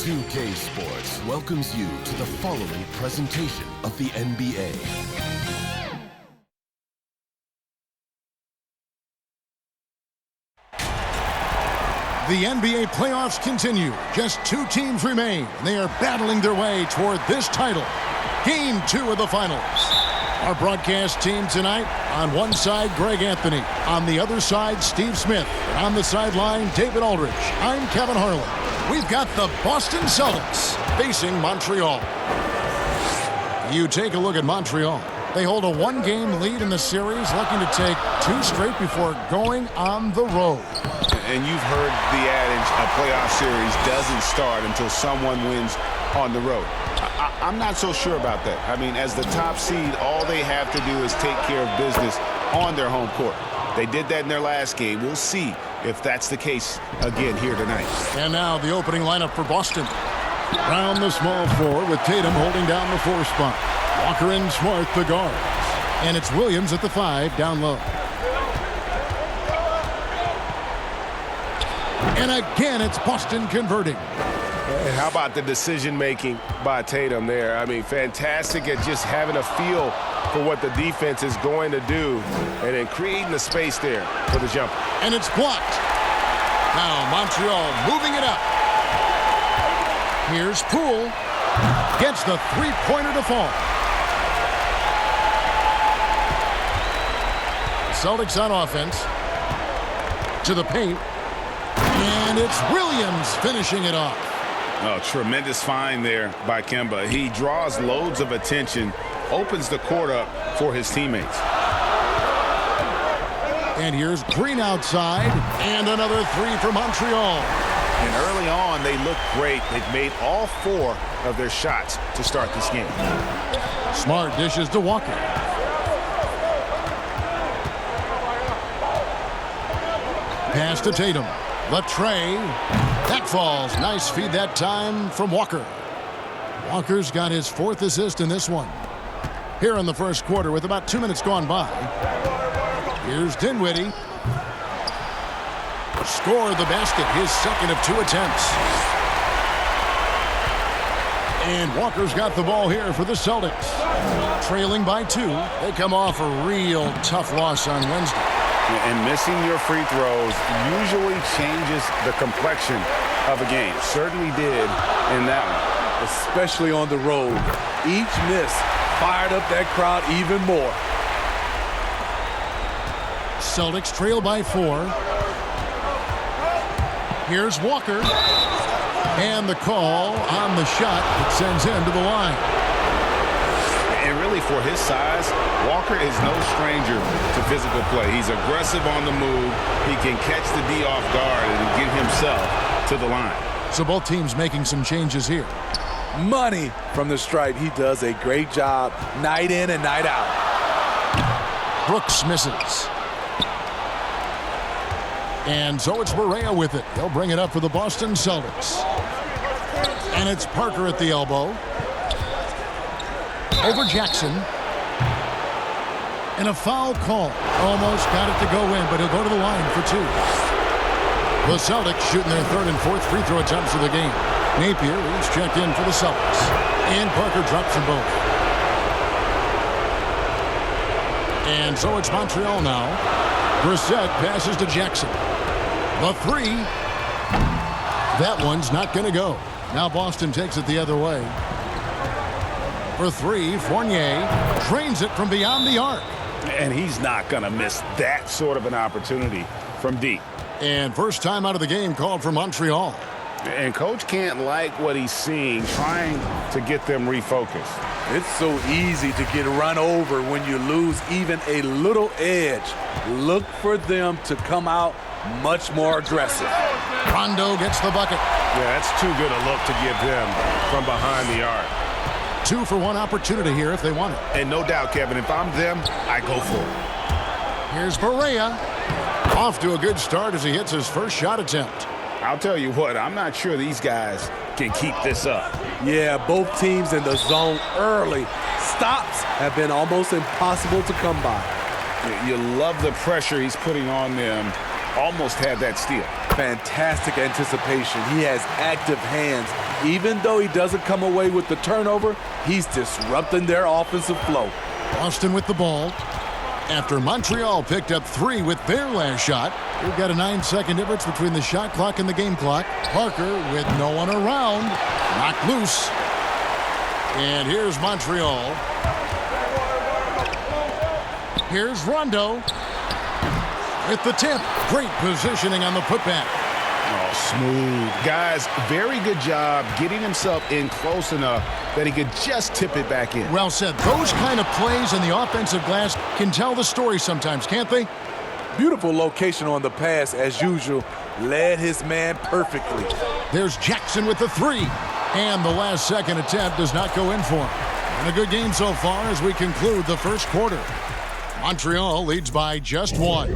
2K Sports welcomes you to the following presentation of the NBA. The NBA playoffs continue. Just two teams remain, and they are battling their way toward this title. Game 2 of the finals. Our broadcast team tonight, on one side, Greg Anthony. On the other side, Steve Smith. And on the sideline, David Aldridge. I'm Kevin Harlan. We've got the Boston Celtics facing Montreal. You take a look at Montreal. They hold a one-game lead in the series, looking to take 2 straight before going on the road. And you've heard the adage, a playoff series doesn't start until someone wins on the road. I'm not so sure about that. I mean, as the top seed, all they have to do is take care of business on their home court. They did that in their last game. We'll see if that's the case again here tonight. And now the opening lineup for Boston. Round the small floor with Tatum holding down the 4 spot. Walker and Smart the guards. And it's Williams at the 5 down low. And again, it's Boston converting. And how about the decision-making by Tatum there? I mean, fantastic at just having a feel for what the defense is going to do and then creating the space there for the jumper. And it's blocked. Now Montreal moving it up. Here's Poole. Gets the 3-pointer to fall. Celtics on offense. To the paint. And it's Williams finishing it off. Oh, tremendous find there by Kemba. He draws loads of attention, opens the court up for his teammates. And here's Green outside, and another 3 for Montreal. And early on, they look great. They've made all 4 of their shots to start this game. Smart dishes to Walker. Pass to Tatum. The tray. That falls. Nice feed that time from Walker. Walker's got his 4th assist in this one. Here in the first quarter with about 2 minutes gone by. Here's Dinwiddie. Score the basket. His 2nd of 2 attempts. And Walker's got the ball here for the Celtics. Trailing by 2. They come off a real tough loss on Wednesday. And missing your free throws usually changes the complexion of a game. Certainly did in that one. Especially on the road. Each miss fired up that crowd even more. Celtics trail by 4. Here's Walker. And the call on the shot that sends him to the line. And really, for his size, Walker is no stranger to physical play. He's aggressive on the move. He can catch the D off guard and get himself to the line. So both teams making some changes here. Money from the stripe. He does a great job night in and night out. Brooks misses. And so it's Barea with it. They'll bring it up for the Boston Celtics. And it's Parker at the elbow. Over Jackson. And a foul call. Almost got it to go in, but he'll go to the line for 2. The Celtics shooting their 3rd and 4th free throw attempts of the game. Napier is checked in for the Celtics. And Parker drops them both. And so it's Montreal now. Brissett passes to Jackson. The 3. That one's not going to go. Now Boston takes it the other way. For 3, Fournier drains it from beyond the arc. And he's not going to miss that sort of an opportunity from deep. And first time out of the game called for Montreal. And coach can't like what he's seeing, trying to get them refocused. It's so easy to get run over when you lose even a little edge. Look for them to come out much more aggressive. Rondo gets the bucket. Yeah, that's too good a look to give them from behind the arc. 2 for 1 opportunity here if they want it. And no doubt, Kevin, if I'm them, I go for it. Here's Barea. Off to a good start as he hits his first shot attempt. I'll tell you what, I'm not sure these guys can keep this up. Yeah, both teams in the zone early. Stops have been almost impossible to come by. You love the pressure he's putting on them. Almost had that steal. Fantastic anticipation. He has active hands Even though he doesn't come away with the turnover, he's disrupting their offensive flow. Boston with the ball. After Montreal picked up 3 with their last shot, we've got a 9-second difference between the shot clock and the game clock. Parker with no one around, knocked loose. And here's Montreal. Here's Rondo with the tip. Great positioning on the putback. Oh, smooth. Guys, very good job getting himself in close enough that he could just tip it back in. Well said. Those kind of plays in the offensive glass can tell the story sometimes, can't they? Beautiful location on the pass, as usual. Led his man perfectly. There's Jackson with the 3. And the last second attempt does not go in for him. And a good game so far as we conclude the first quarter. Montreal leads by just 1.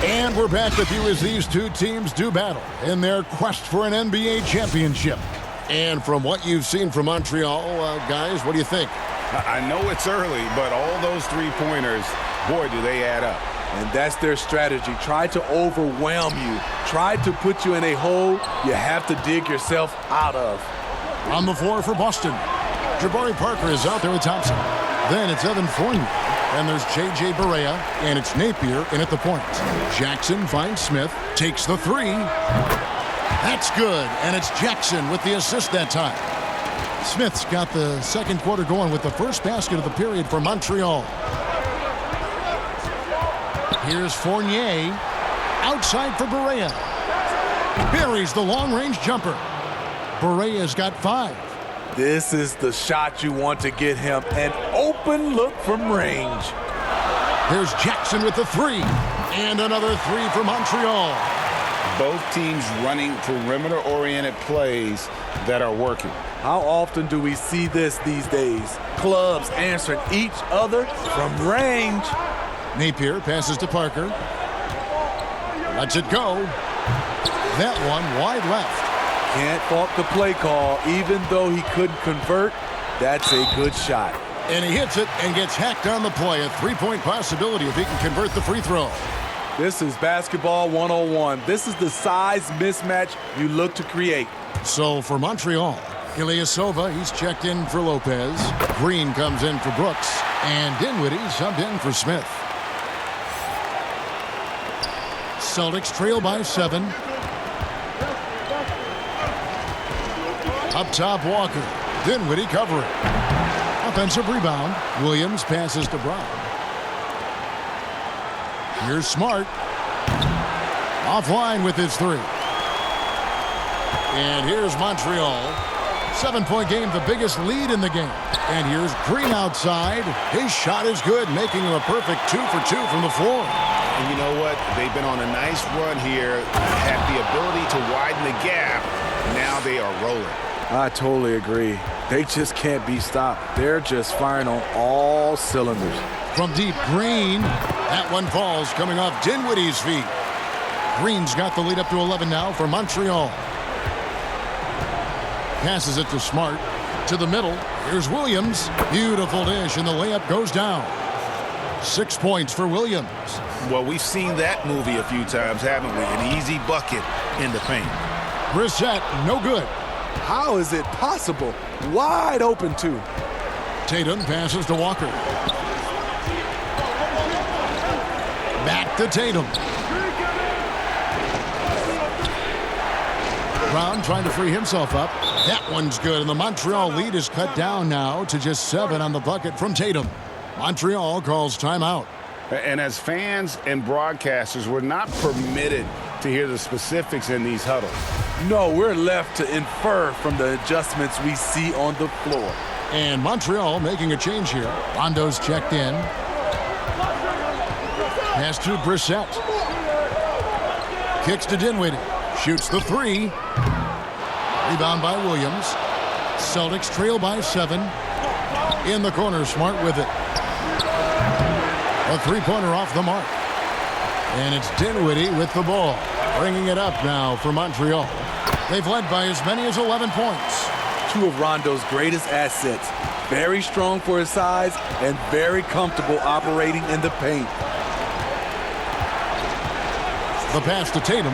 And we're back with you as these two teams do battle in their quest for an NBA championship. And from what you've seen from Montreal, guys, what do you think? I know it's early, but all those three-pointers, boy, do they add up. And that's their strategy. Try to overwhelm you. Try to put you in a hole you have to dig yourself out of. On the floor for Boston, Jabari Parker is out there with Thompson. Then it's Evan Fournier. And there's J.J. Barea, and it's Napier in at the point. Jackson finds Smith, takes the 3. That's good, and it's Jackson with the assist that time. Smith's got the second quarter going with the first basket of the period for Montreal. Here's Fournier, outside for Barea. Buries the long-range jumper. Barea's got 5. This is the shot you want to get him. An open look from range. There's Jackson with the 3. And another 3 for Montreal. Both teams running perimeter-oriented plays that are working. How often do we see this these days? Clubs answering each other from range. Napier passes to Parker. Lets it go. That one wide left. Can't fault the play call. Even though he couldn't convert, that's a good shot. And he hits it and gets hacked on the play. A 3-point possibility if he can convert the free throw. This is basketball 101. This is the size mismatch you look to create. So for Montreal, Ilyasova, he's checked in for Lopez. Green comes in for Brooks. And Dinwiddie subbed in for Smith. Celtics trail by 7. Up top, Walker. Dinwiddie covering. Offensive rebound. Williams passes to Brown. Here's Smart. Offline with his 3. And here's Montreal. 7-point game, the biggest lead in the game. And here's Green outside. His shot is good, making him a perfect 2 for 2 from the floor. And you know what? They've been on a nice run here, have the ability to widen the gap. Now they are rolling. I totally agree. They just can't be stopped. They're just firing on all cylinders. From deep, Green. That one falls, coming off Dinwiddie's feet. Green's got the lead up to 11 now for Montreal. Passes it to Smart. To the middle. Here's Williams. Beautiful dish, and the layup goes down. 6 points for Williams. Well, we've seen that movie a few times, haven't we? An easy bucket in the paint. Brissett, no good. How is it possible? Wide open, too. Tatum passes to Walker. Back to Tatum. Brown trying to free himself up. That one's good, and the Montreal lead is cut down now to just 7 on the bucket from Tatum. Montreal calls timeout. And as fans and broadcasters, we're not permitted to hear the specifics in these huddles. No, we're left to infer from the adjustments we see on the floor. And Montreal making a change here. Rondo's checked in. Pass to Brissett. Kicks to Dinwiddie. Shoots the 3. Rebound by Williams. Celtics trail by 7. In the corner, Smart with it. A 3-pointer off the mark. And it's Dinwiddie with the ball. Bringing it up now for Montreal. They've led by as many as 11 points. 2 of Rondo's greatest assets. Very strong for his size and very comfortable operating in the paint. The pass to Tatum.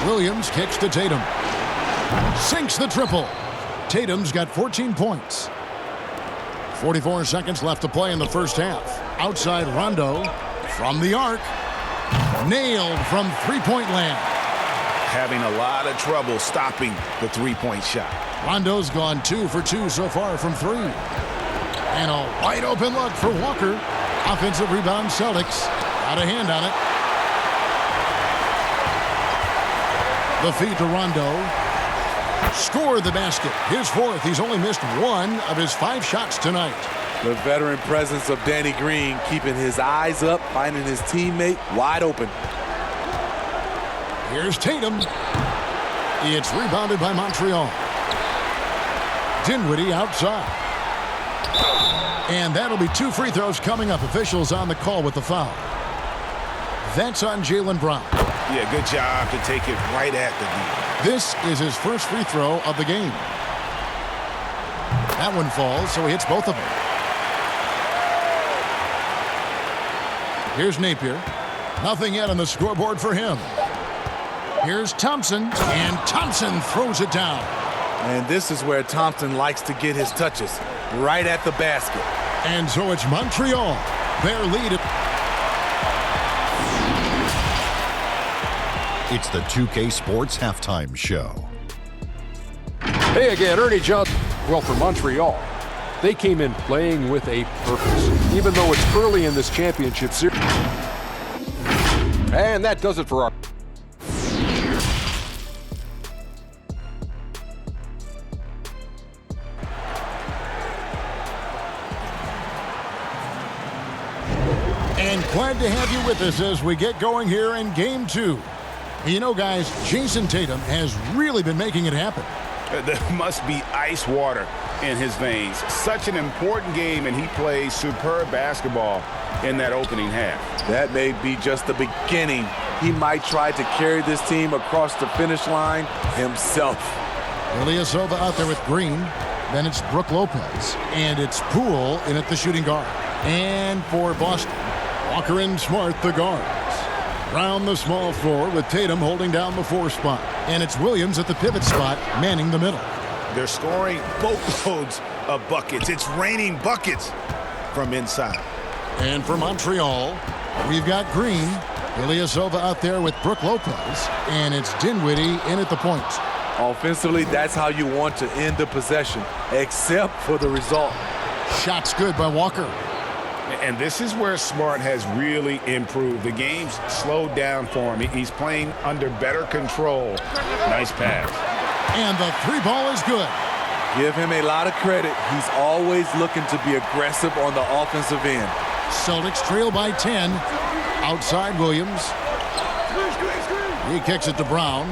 Williams kicks to Tatum. Sinks the triple. Tatum's got 14 points. 44 seconds left to play in the first half. Outside Rondo from the arc. Nailed from three-point land. Having a lot of trouble stopping the three-point shot. Rondo's gone 2 for 2 so far from 3. And a wide open look for Walker. Offensive rebound Celtics. Got a hand on it. The feed to Rondo. Scored the basket. His 4th. He's only missed 1 of his 5 shots tonight. The veteran presence of Danny Green keeping his eyes up, finding his teammate wide open. Here's Tatum. It's rebounded by Montreal. Dinwiddie outside. And that'll be 2 free throws coming up. Officials on the call with the foul. That's on Jaylen Brown. Yeah, good job to take it right at the knee. This is his first free throw of the game. That one falls, so he hits both of them. Here's Napier. Nothing yet on the scoreboard for him. Here's Thompson, and Thompson throws it down. And this is where Thompson likes to get his touches, right at the basket. And so it's Montreal. Their lead. It's the 2K Sports Halftime Show. Hey again, Ernie Johnson. Well, for Montreal, they came in playing with a purpose, even though it's early in this championship series. And that does it for our... And glad to have you with us as we get going here in Game 2. You know, guys, Jason Tatum has really been making it happen. There must be ice water in his veins. Such an important game, and he plays superb basketball in that opening half. That may be just the beginning. He might try to carry this team across the finish line himself. Ilyasova out there with Green. Then it's Brook Lopez. And it's Poole in at the shooting guard. And for Boston, Walker and Smart, the guards. Round the small floor with Tatum holding down the 4 spot. And it's Williams at the pivot spot, manning the middle. They're scoring boatloads of buckets. It's raining buckets from inside. And for Montreal, we've got Green. Ilyasova out there with Brook Lopez. And it's Dinwiddie in at the point. Offensively, that's how you want to end the possession, except for the result. Shots good by Walker. And this is where Smart has really improved. The game's slowed down for him. He's playing under better control. Nice pass. And the 3 ball is good. Give him a lot of credit. He's always looking to be aggressive on the offensive end. Celtics trail by 10. Outside Williams. He kicks it to Brown.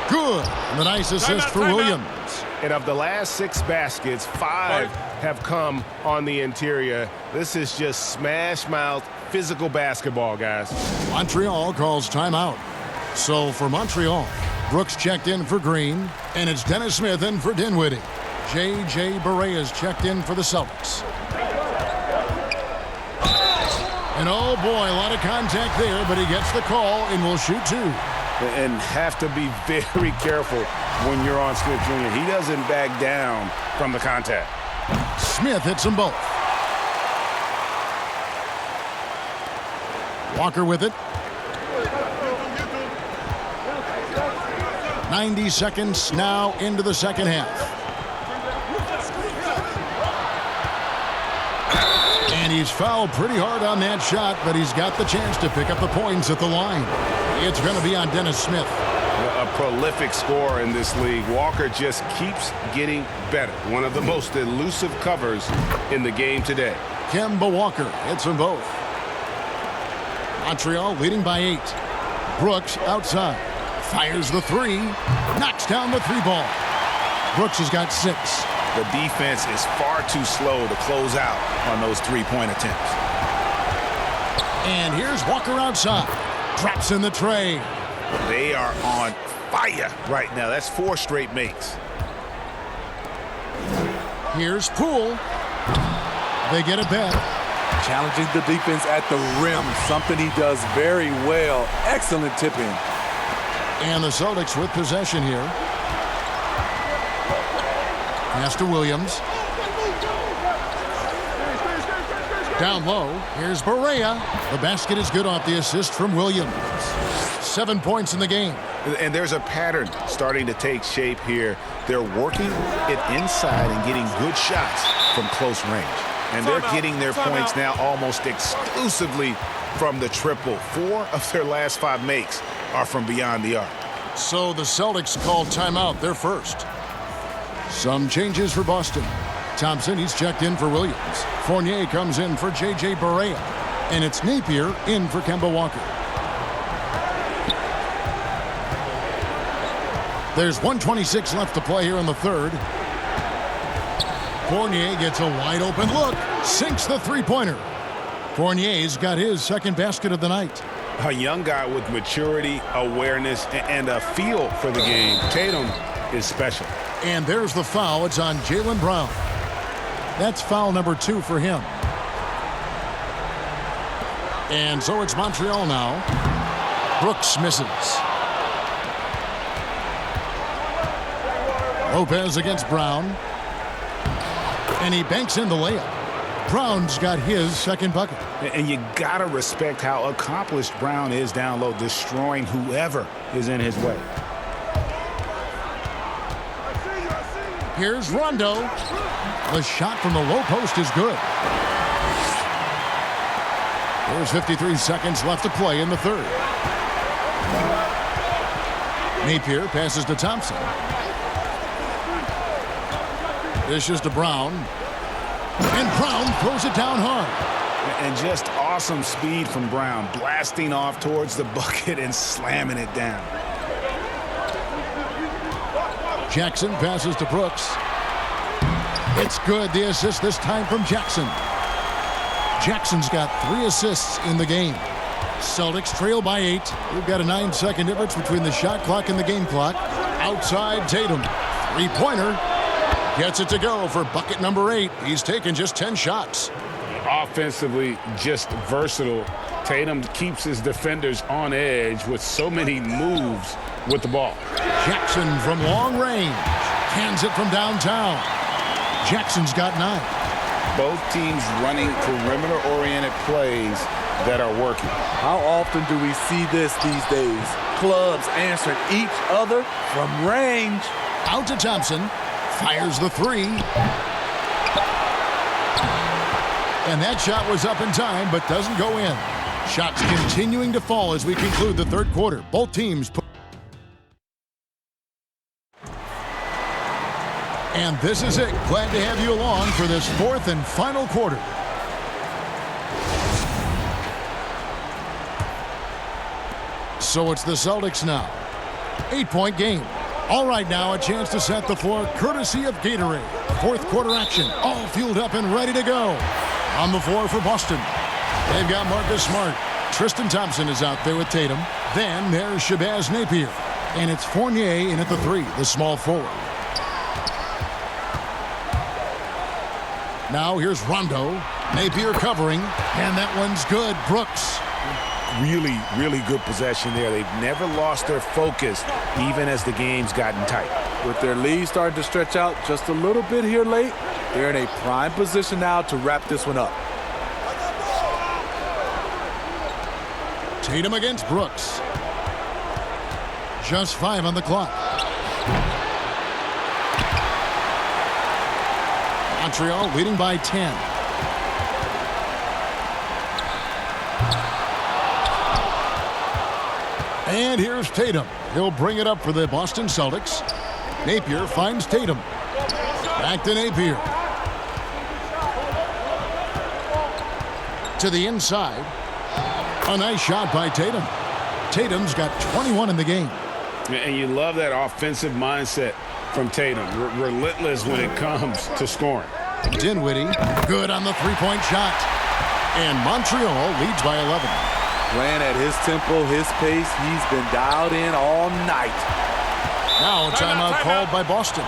Good. And the nice assist for Williams. And of the last 6 baskets, 5 have come on the interior. This is just smash mouth physical basketball, guys. Montreal calls timeout. So for Montreal, Brooks checked in for Green, and it's Dennis Smith in for Dinwiddie. J.J. Barea checked in for the Celtics. And oh boy, a lot of contact there, but he gets the call and will shoot 2. And have to be very careful when you're on Smith Jr. He doesn't back down from the contact. Smith hits them both. Walker with it. 90 seconds now into the second half. And he's fouled pretty hard on that shot, but he's got the chance to pick up the points at the line. It's going to be on Dennis Smith. A prolific scorer in this league. Walker just keeps getting better. One of the most elusive covers in the game today. Kemba Walker hits them both. Montreal leading by 8. Brooks outside. Fires the 3. Knocks down the 3 ball. Brooks has got 6. The defense is far too slow to close out on those 3-point attempts. And here's Walker outside. Drops in the tray. They are on fire right now. That's 4 straight makes. Here's Poole. They get a bet. Challenging the defense at the rim, something he does very well. Excellent tip-in. And the Celtics with possession here. Pass to Williams. Down low, here's Barea. The basket is good off the assist from Williams. 7 points in the game. And there's a pattern starting to take shape here. They're working it inside and getting good shots from close range. And they're getting their points now almost exclusively from the triple. 4 of their last 5 makes are from beyond the arc. So the Celtics call timeout, their first. Some changes for Boston. Thompson, he's checked in for Williams. Fournier comes in for J.J. Barea. And it's Napier in for Kemba Walker. There's 1:26 left to play here in the third. Fournier gets a wide-open look. Sinks the three-pointer. Fournier's got his second basket of the night. A young guy with maturity, awareness, and a feel for the game. Tatum is special. And there's the foul. It's on Jaylen Brown. That's foul number 2 for him. And so it's Montreal now. Brooks misses. Lopez against Brown. And he banks in the layup. Brown's got his second bucket. And you got to respect how accomplished Brown is down low, destroying whoever is in his way. Here's Rondo. The shot from the low post is good. There's 53 seconds left to play in the third. Napier passes to Thompson. Dishes to Brown. And Brown throws it down hard. And just awesome speed from Brown, blasting off towards the bucket and slamming it down. Jackson passes to Brooks. It's good. The assist this time from Jackson. Jackson's got 3 assists in the game. Celtics trail by 8. We've got a 9-second difference between the shot clock and the game clock. Outside Tatum. Three-pointer. Gets it to go for bucket number 8. He's taken just 10 shots. Offensively, just versatile. Tatum keeps his defenders on edge with so many moves with the ball. Jackson from long range. Hands it from downtown. Jackson's got 9. Both teams running perimeter-oriented plays that are working. How often do we see this these days? Clubs answering each other from range. Out to Thompson. Fires the 3. And that shot was up in time, but doesn't go in. Shots continuing to fall as we conclude the third quarter. Both teams put. And this is it. Glad to have you along for this fourth and final quarter. So it's the Celtics now. 8-point game. All right, now a chance to set the floor courtesy of Gatorade. Fourth quarter action, all fueled up and ready to go. On the floor for Boston. They've got Marcus Smart. Tristan Thompson is out there with Tatum. Then there's Shabazz Napier. And it's Fournier in at the 3, the small forward. Now here's Rondo. Napier covering. And that one's good. Brooks. Really, really good possession there. They've never lost their focus, even as the game's gotten tight. With their lead starting to stretch out just a little bit here late, they're in a prime position now to wrap this one up. Tatum against Brooks. Just 5 on the clock. Montreal leading by 10. And here's Tatum. He'll bring it up for the Boston Celtics. Napier finds Tatum. Back to Napier. To the inside. A nice shot by Tatum. Tatum's got 21 in the game. And you love that offensive mindset from Tatum. Relentless when it comes to scoring. Dinwiddie, good on the three-point shot. And Montreal leads by 11. Playing at his tempo, his pace, he's been dialed in all night. Now a timeout called by Boston.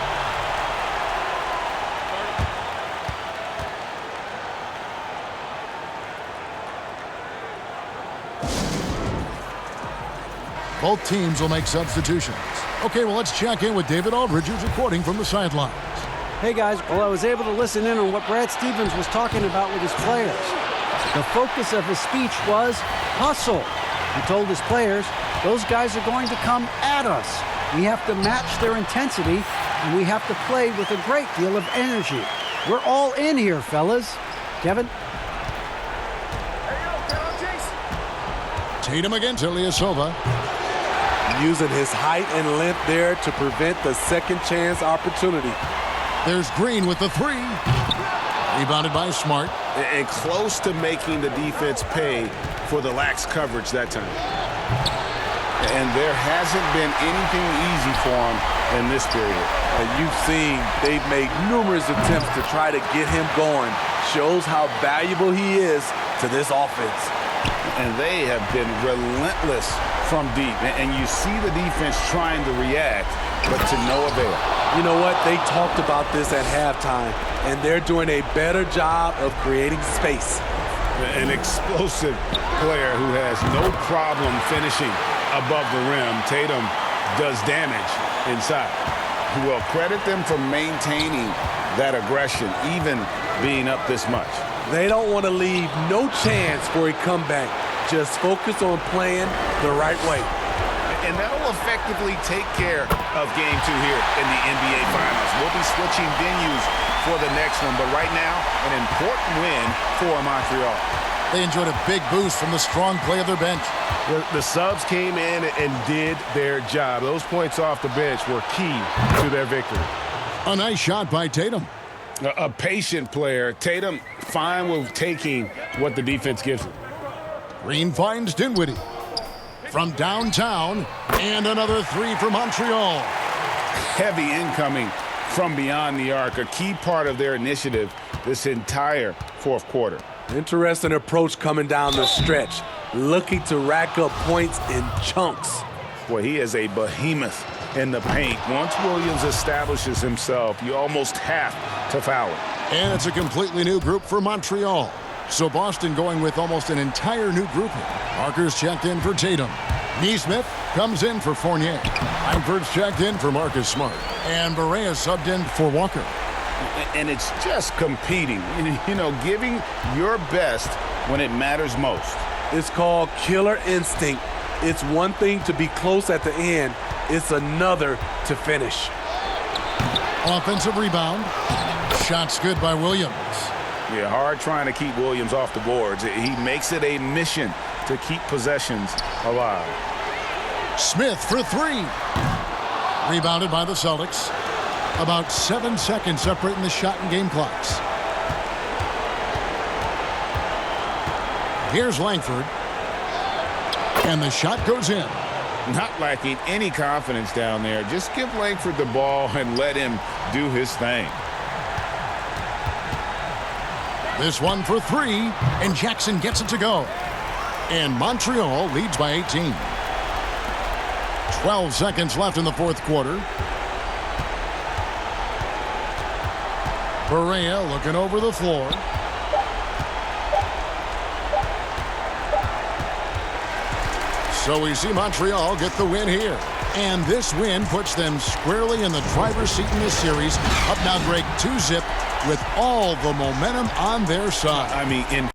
Both teams will make substitutions. Okay, well, let's check in with David Aldridge, who's reporting from the sidelines. Hey, guys. Well, I was able to listen in on what Brad Stevens was talking about with his players. The focus of his speech was hustle. He told his players, those guys are going to come at us. We have to match their intensity, and we have to play with a great deal of energy. We're all in here, fellas. Kevin? Tatum against Ilyasova. Using his height and length there to prevent the second chance opportunity. There's Green with the three. Rebounded by Smart. And close to making the defense pay for the lax coverage that time. And there hasn't been anything easy for him in this period. You've seen they've made numerous attempts to try to get him going. Shows how valuable he is to this offense. And they have been relentless from deep. And you see the defense trying to react, but to no avail. You know what? They talked about this at halftime, and they're doing a better job of creating space. An explosive player who has no problem finishing above the rim. Tatum does damage inside. Well, credit them for maintaining that aggression, even being up this much. They don't want to leave no chance for a comeback. Just focus on playing the right way. And that'll effectively take care of Game 2 here in the NBA Finals. We'll be switching venues for the next one, but right now, an important win for Montreal. They enjoyed a big boost from the strong play of their bench. The subs came in and did their job. Those points off the bench were key to their victory. A nice shot by Tatum. A patient player. Tatum fine with taking what the defense gives him. Green finds Dinwiddie. From downtown, and another three for Montreal. Heavy incoming from beyond the arc, a key part of their initiative this entire fourth quarter. Interesting approach coming down the stretch, looking to rack up points in chunks. Boy, he is a behemoth in the paint. Once Williams establishes himself, you almost have to foul him. And it's a completely new group for Montreal. So Boston going with almost an entire new grouping. Parker's checked in for Tatum. Neesmith comes in for Fournier. Langford's checked in for Marcus Smart. And Barea subbed in for Walker. And it's just competing, you know, giving your best when it matters most. It's called killer instinct. It's one thing to be close at the end. It's another to finish. Offensive rebound. Shots good by Williams. Yeah, hard trying to keep Williams off the boards. He makes it a mission to keep possessions alive. Smith for three. Rebounded by the Celtics. About 7 seconds separating the shot and game clocks. Here's Langford. And the shot goes in. Not lacking any confidence down there. Just give Langford the ball and let him do his thing. This one for three, and Jackson gets it to go. And Montreal leads by 18. 12 seconds left in the fourth quarter. Barea looking over the floor. So we see Montreal get the win here. And this win puts them squarely in the driver's seat in this series. Up now, Greg, 2-0 with all the momentum on their side. I mean, in